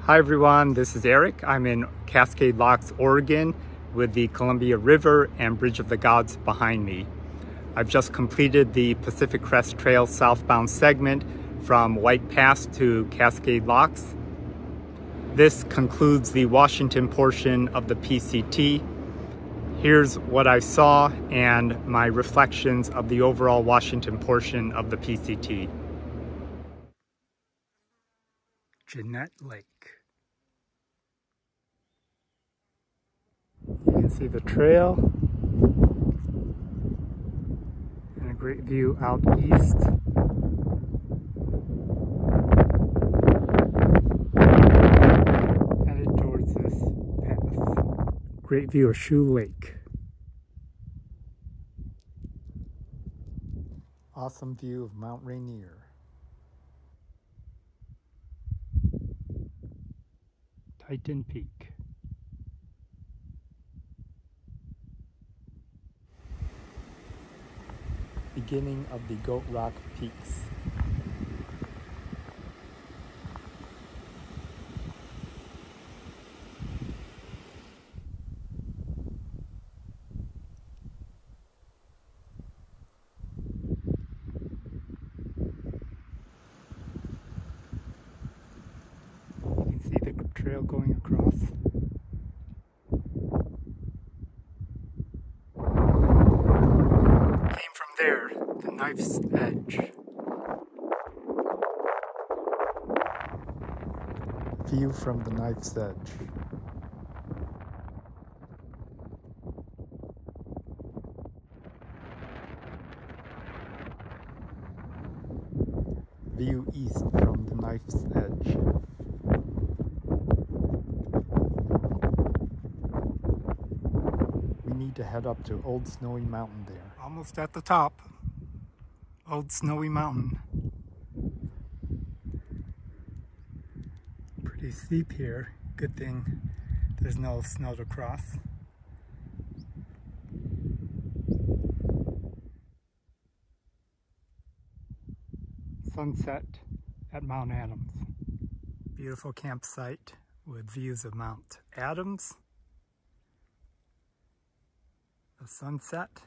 Hi everyone, this is Eric. I'm in Cascade Locks, Oregon with the Columbia River and Bridge of the Gods behind me. I've just completed the Pacific Crest Trail southbound segment from White Pass to Cascade Locks. This concludes the Washington portion of the PCT. Here's what I saw and my reflections of the overall Washington portion of the PCT. Jeanette Lake. You can see the trail and a great view out east. Headed towards this path. Great view of Shoe Lake. Awesome view of Mount Rainier. Titan Peak. Beginning of the Goat Rock Peaks. You can see the trail going across. Came from there, the Knife's Edge. View from the Knife's Edge. View east from the Knife's Edge. We need to head up to Old Snowy Mountain there. Almost at the top. Old Snowy Mountain. Pretty steep here. Good thing there's no snow to cross. Sunset at Mount Adams. Beautiful campsite with views of Mount Adams, the sunset,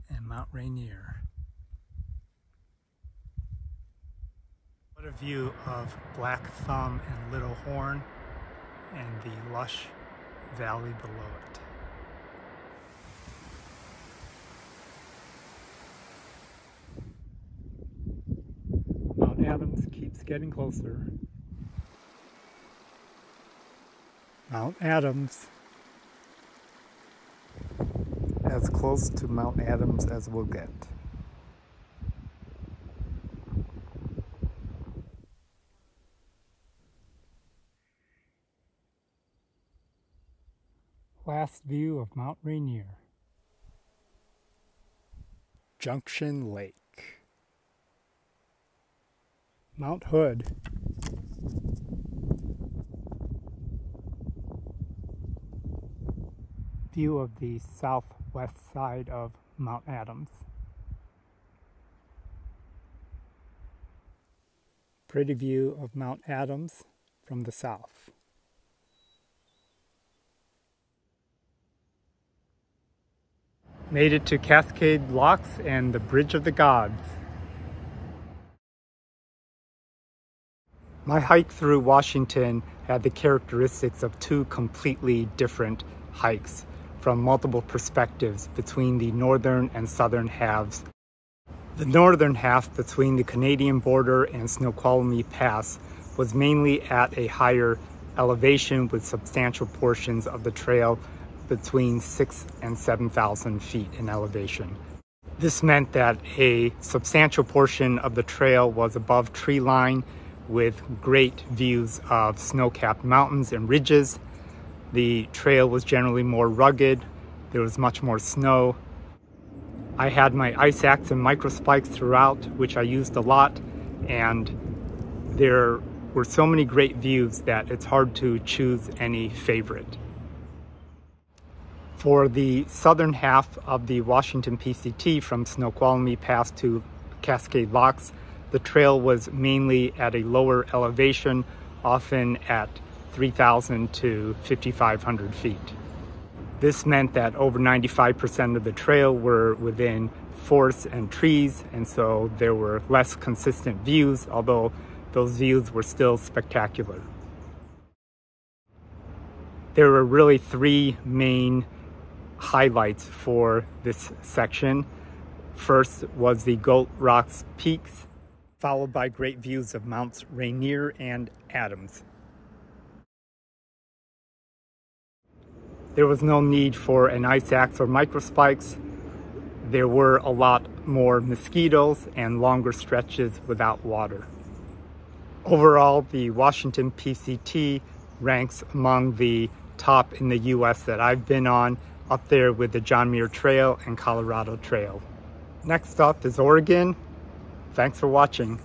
and Mount Rainier. What a view of Black Thumb and Little Horn and the lush valley below it. Mount Adams keeps getting closer. Mount Adams. As close to Mount Adams as we'll get. Last view of Mount Rainier. Junction Lake. Mount Hood. View of the southwest side of Mount Adams. Pretty view of Mount Adams from the south. Made it to Cascade Locks and the Bridge of the Gods. My hike through Washington had the characteristics of two completely different hikes from multiple perspectives between the northern and southern halves. The northern half between the Canadian border and Snoqualmie Pass was mainly at a higher elevation with substantial portions of the trail between 6,000 and 7,000 feet in elevation. This meant that a substantial portion of the trail was above tree line with great views of snow-capped mountains and ridges. The trail was generally more rugged. There was much more snow. I had my ice axe and micro spikes throughout, which I used a lot, and there were so many great views that it's hard to choose any favorite. For the southern half of the Washington PCT from Snoqualmie Pass to Cascade Locks, The trail was mainly at a lower elevation, often at 3,000 to 5,500 feet. This meant that over 95% of the trail were within forests and trees, and so there were less consistent views, although those views were still spectacular. There were really three main highlights for this section. First was the Goat Rocks peaks, followed by great views of Mounts Rainier and Adams. There was no need for an ice axe or microspikes. There were a lot more mosquitoes and longer stretches without water. Overall, the Washington PCT ranks among the top in the US that I've been on, up there with the John Muir Trail and Colorado Trail. Next up is Oregon. Thanks for watching.